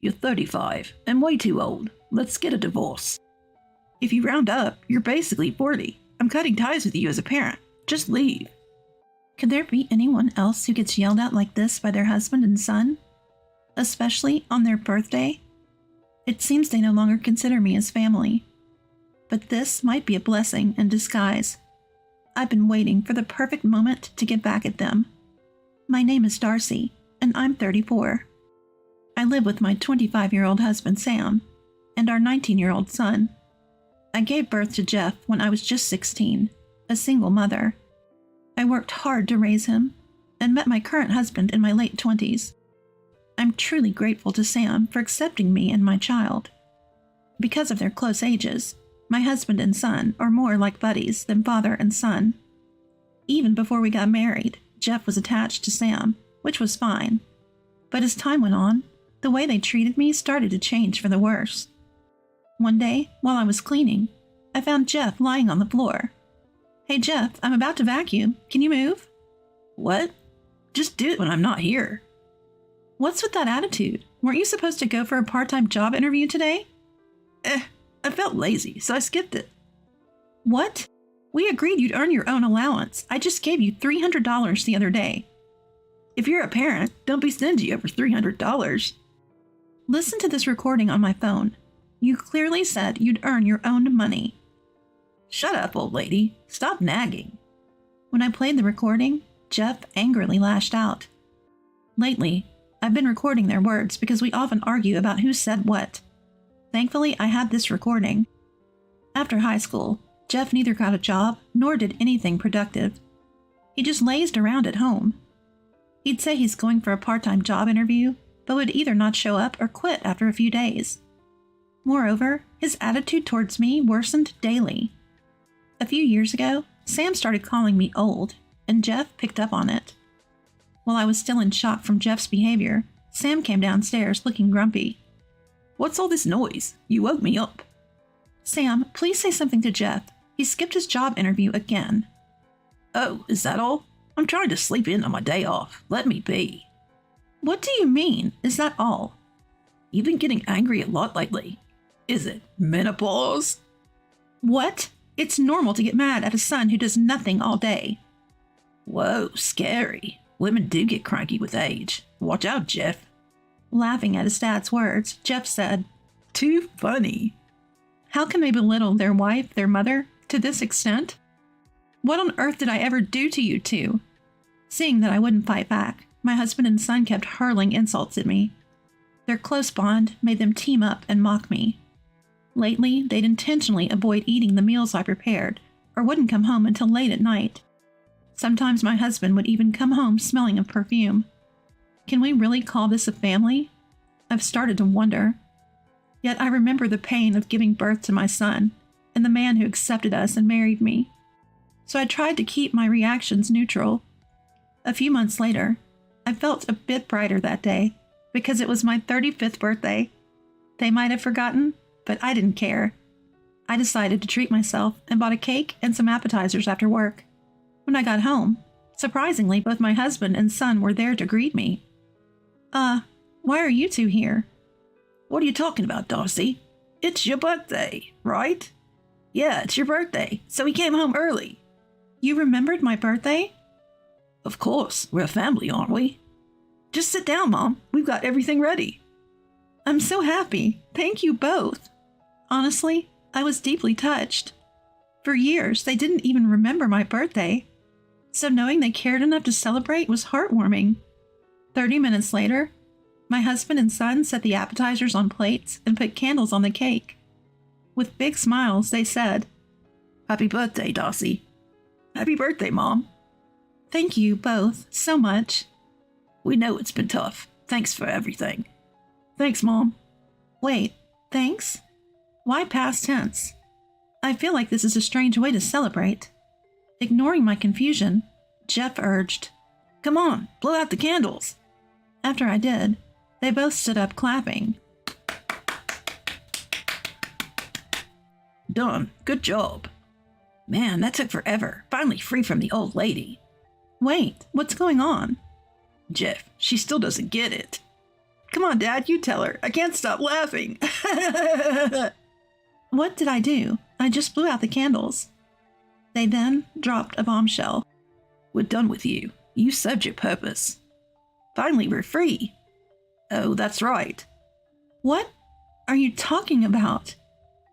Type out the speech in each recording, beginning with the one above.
You're 35 and way too old. Let's get a divorce. If you round up, you're basically 40. I'm cutting ties with you as a parent. Just leave. Could there be anyone else who gets yelled at like this by their husband and son? Especially on their birthday? It seems they no longer consider me as family. But this might be a blessing in disguise. I've been waiting for the perfect moment to get back at them. My name is Darcy, and I'm 34. I live with my 25-year-old husband Sam and our 19-year-old son. I gave birth to Jeff when I was just 16, a single mother. I worked hard to raise him and met my current husband in my late 20s. I'm truly grateful to Sam for accepting me and my child. Because of their close ages, my husband and son are more like buddies than father and son. Even before we got married, Jeff was attached to Sam, which was fine. But as time went on, the way they treated me started to change for the worse. One day, while I was cleaning, I found Jeff lying on the floor. "Hey Jeff, I'm about to vacuum. Can you move?" What? Just do it when I'm not here. What's with that attitude? Weren't you supposed to go for a part-time job interview today? I felt lazy, so I skipped it. What? We agreed you'd earn your own allowance. I just gave you $300 the other day. If you're a parent, don't be stingy over $300. Listen to this recording on my phone. You clearly said you'd earn your own money. Shut up, old lady. Stop nagging. When I played the recording, Jeff angrily lashed out. Lately, I've been recording their words because we often argue about who said what. Thankfully, I had this recording. After high school, Jeff neither got a job nor did anything productive. He just lazed around at home. He'd say he's going for a part-time job interview, but would either not show up or quit after a few days. Moreover, his attitude towards me worsened daily. A few years ago, Sam started calling me old, and Jeff picked up on it. While I was still in shock from Jeff's behavior, Sam came downstairs looking grumpy. What's all this noise? You woke me up. Sam, please say something to Jeff. He skipped his job interview again. Oh, is that all? I'm trying to sleep in on my day off. Let me be. What do you mean, is that all? You've been getting angry a lot lately. Is it menopause? What? It's normal to get mad at a son who does nothing all day. Whoa, scary. Women do get cranky with age. Watch out, Jeff. Laughing at his dad's words, Jeff said, Too funny. How can they belittle their wife, their mother, to this extent? What on earth did I ever do to you two? Seeing that I wouldn't fight back, my husband and son kept hurling insults at me. Their close bond made them team up and mock me. Lately, they'd intentionally avoid eating the meals I prepared, or wouldn't come home until late at night. Sometimes my husband would even come home smelling of perfume. Can we really call this a family? I've started to wonder. Yet I remember the pain of giving birth to my son, and the man who accepted us and married me. So I tried to keep my reactions neutral. A few months later, I felt a bit brighter that day, because it was my 35th birthday. They might have forgotten, but I didn't care. I decided to treat myself and bought a cake and some appetizers after work. When I got home, surprisingly, both my husband and son were there to greet me. Why are you two here? What are you talking about, Darcy? It's your birthday, right? Yeah, it's your birthday, so we came home early. You remembered my birthday? Of course, we're a family, aren't we? Just sit down, Mom. We've got everything ready. I'm so happy. Thank you both. Honestly, I was deeply touched. For years, they didn't even remember my birthday. So knowing they cared enough to celebrate was heartwarming. 30 minutes later, my husband and son set the appetizers on plates and put candles on the cake. With big smiles, they said, Happy birthday, Darcy. Happy birthday, Mom. Thank you both so much. We know it's been tough. Thanks for everything. Thanks, Mom. Wait, thanks? Why past tense? I feel like this is a strange way to celebrate. Ignoring my confusion, Jeff urged, Come on, blow out the candles. After I did, they both stood up clapping. Done. Good job. Man, that took forever. Finally free from the old lady. Wait, what's going on? Jeff, she still doesn't get it. Come on, Dad, you tell her. I can't stop laughing. What did I do? I just blew out the candles. They then dropped a bombshell. We're done with you. You served your purpose. Finally, we're free. Oh, that's right. What are you talking about?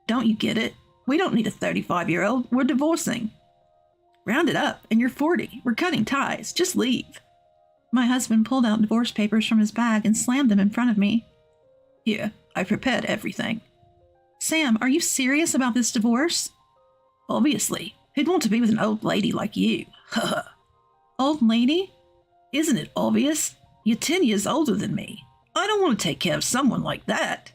Don't you get it? We don't need a 35-year-old. We're divorcing. Round it up, and you're 40. We're cutting ties. Just leave. My husband pulled out divorce papers from his bag and slammed them in front of me. Here, I prepared everything. Sam, are you serious about this divorce? Obviously. Who'd want to be with an old lady like you? Old lady? Isn't it obvious? You're 10 years older than me. I don't want to take care of someone like that.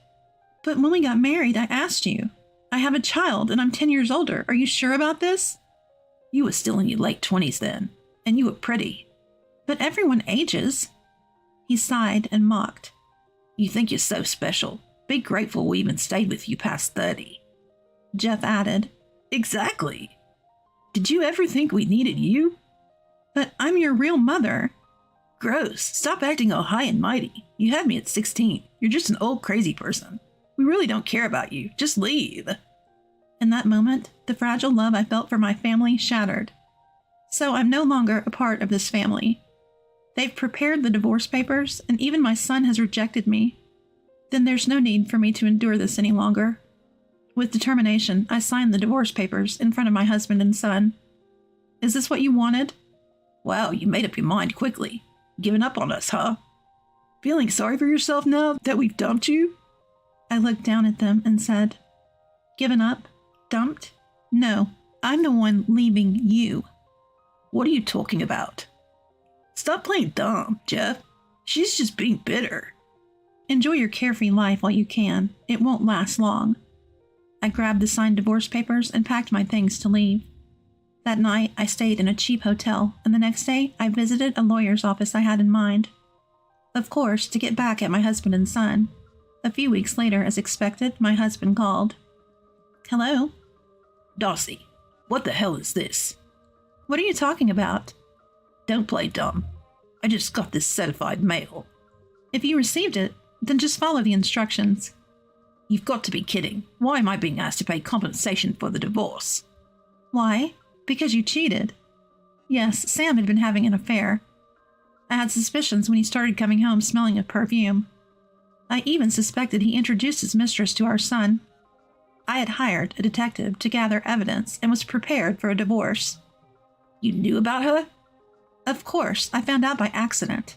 But when we got married, I asked you. I have a child and I'm 10 years older. Are you sure about this? You were still in your late 20s then, and you were pretty. But everyone ages. He sighed and mocked. You think you're so special. Be grateful we even stayed with you past 30. Jeff added. Exactly. Did you ever think we needed you? But I'm your real mother. Gross. Stop acting all high and mighty. You had me at 16. You're just an old crazy person. We really don't care about you. Just leave. In that moment, the fragile love I felt for my family shattered. So I'm no longer a part of this family. They've prepared the divorce papers, and even my son has rejected me. Then there's no need for me to endure this any longer. With determination, I signed the divorce papers in front of my husband and son. Is this what you wanted? Wow, you made up your mind quickly. Giving up on us, huh? Feeling sorry for yourself now that we've dumped you? I looked down at them and said, Given up? Dumped? No, I'm the one leaving you. What are you talking about? Stop playing dumb, Jeff. She's just being bitter. Enjoy your carefree life while you can. It won't last long. I grabbed the signed divorce papers and packed my things to leave. That night, I stayed in a cheap hotel, and the next day, I visited a lawyer's office I had in mind. Of course, to get back at my husband and son. A few weeks later, as expected, my husband called. Hello? Darcy, what the hell is this? What are you talking about? Don't play dumb. I just got this certified mail. If you received it, then just follow the instructions. You've got to be kidding. Why am I being asked to pay compensation for the divorce? Why? Because you cheated. Yes, Sam had been having an affair. I had suspicions when he started coming home smelling of perfume. I even suspected he introduced his mistress to our son. I had hired a detective to gather evidence and was prepared for a divorce. You knew about her? Of course, I found out by accident.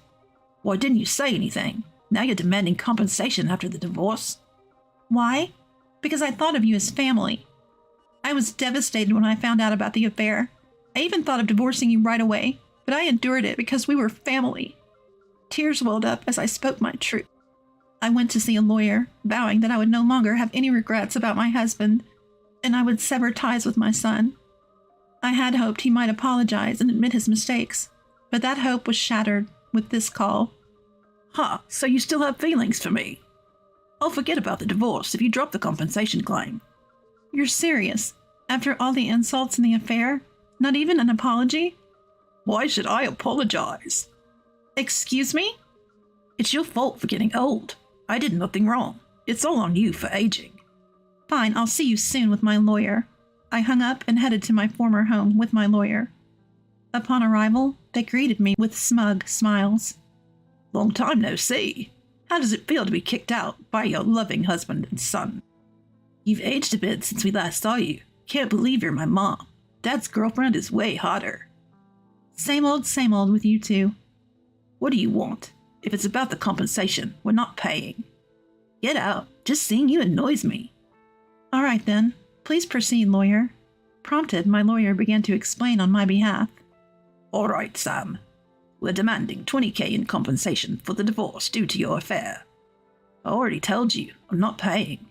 Why didn't you say anything? Now you're demanding compensation after the divorce. Why? Because I thought of you as family. I was devastated when I found out about the affair. I even thought of divorcing you right away, but I endured it because we were family. Tears welled up as I spoke my truth. I went to see a lawyer, vowing that I would no longer have any regrets about my husband, and I would sever ties with my son. I had hoped he might apologize and admit his mistakes, but that hope was shattered with this call. So you still have feelings for me? I'll forget about the divorce if you drop the compensation claim. You're serious? After all the insults in the affair? Not even an apology? Why should I apologize? Excuse me? It's your fault for getting old. I did nothing wrong. It's all on you for aging. Fine, I'll see you soon with my lawyer. I hung up and headed to my former home with my lawyer. Upon arrival, they greeted me with smug smiles. Long time no see. How does it feel to be kicked out by your loving husband and son? You've aged a bit since we last saw you. Can't believe you're my mom. Dad's girlfriend is way hotter. Same old with you two. What do you want? If it's about the compensation, we're not paying. Get out. Just seeing you annoys me. All right then. Please proceed, lawyer. Prompted, my lawyer began to explain on my behalf. All right, Sam. We're demanding $20,000 in compensation for the divorce due to your affair. I already told you, I'm not paying.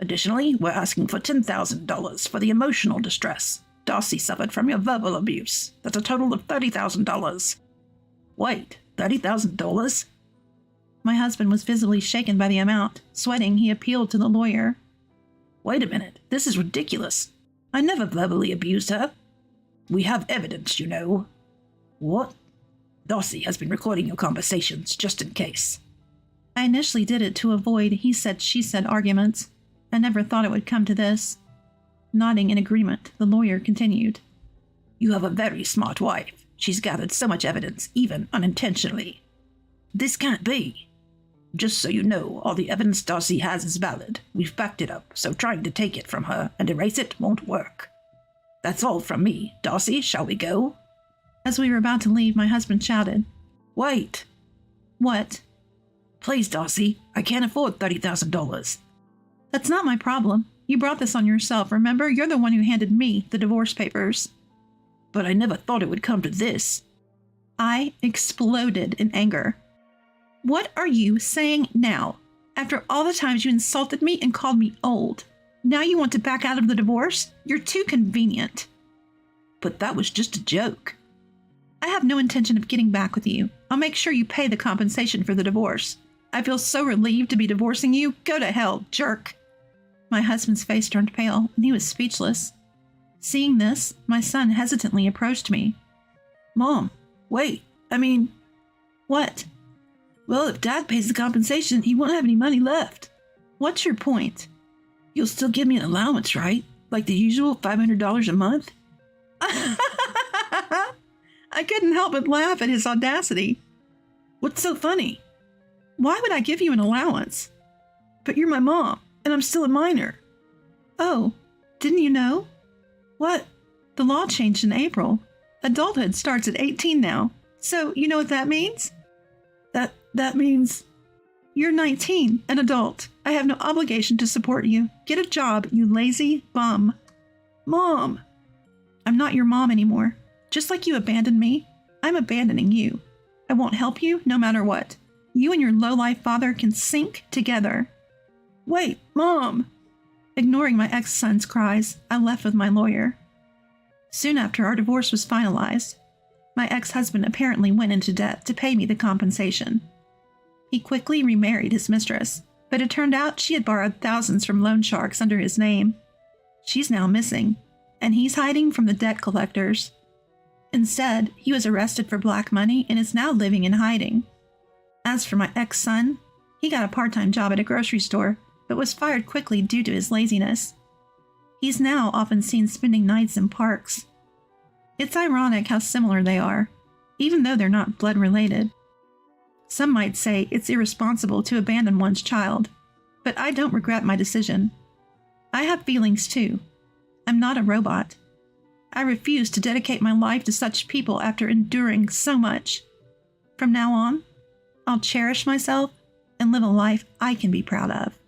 Additionally, we're asking for $10,000 for the emotional distress Darcy suffered from your verbal abuse. That's a total of $30,000. Wait, $30,000? My husband was visibly shaken by the amount. Sweating, he appealed to the lawyer. Wait a minute, this is ridiculous. I never verbally abused her. We have evidence, you know. What? Darcy has been recording your conversations just in case. I initially did it to avoid he said, she said arguments. I never thought it would come to this. Nodding in agreement, the lawyer continued. You have a very smart wife. She's gathered so much evidence, even unintentionally. This can't be. Just so you know, all the evidence Darcy has is valid. We've backed it up, so trying to take it from her and erase it won't work. That's all from me. Darcy, shall we go? As we were about to leave, my husband shouted. Wait. What? Please, Darcy, I can't afford $30,000. That's not my problem. You brought this on yourself, remember? You're the one who handed me the divorce papers. But I never thought it would come to this. I exploded in anger. What are you saying now? After all the times you insulted me and called me old, now you want to back out of the divorce? You're too convenient. But that was just a joke. I have no intention of getting back with you. I'll make sure you pay the compensation for the divorce. I feel so relieved to be divorcing you. Go to hell, jerk. My husband's face turned pale, and he was speechless. Seeing this, my son hesitantly approached me. Mom, wait, What? Well, if Dad pays the compensation, he won't have any money left. What's your point? You'll still give me an allowance, right? Like the usual $500 a month? I couldn't help but laugh at his audacity. What's so funny? Why would I give you an allowance? But you're my mom, and I'm still a minor. Oh, didn't you know? What? The law changed in April. Adulthood starts at 18 now. So, you know what that means? That means... You're 19, an adult. I have no obligation to support you. Get a job, you lazy bum. Mom! I'm not your mom anymore. Just like you abandoned me, I'm abandoning you. I won't help you no matter what. You and your low-life father can sink together. Wait, Mom! Ignoring my ex-son's cries, I left with my lawyer. Soon after our divorce was finalized, my ex-husband apparently went into debt to pay me the compensation. He quickly remarried his mistress, but it turned out she had borrowed thousands from loan sharks under his name. She's now missing, and he's hiding from the debt collectors. Instead, he was arrested for black money and is now living in hiding. As for my ex-son, he got a part-time job at a grocery store, but was fired quickly due to his laziness. He's now often seen spending nights in parks. It's ironic how similar they are, even though they're not blood-related. Some might say it's irresponsible to abandon one's child, but I don't regret my decision. I have feelings too. I'm not a robot. I refuse to dedicate my life to such people after enduring so much. From now on, I'll cherish myself and live a life I can be proud of.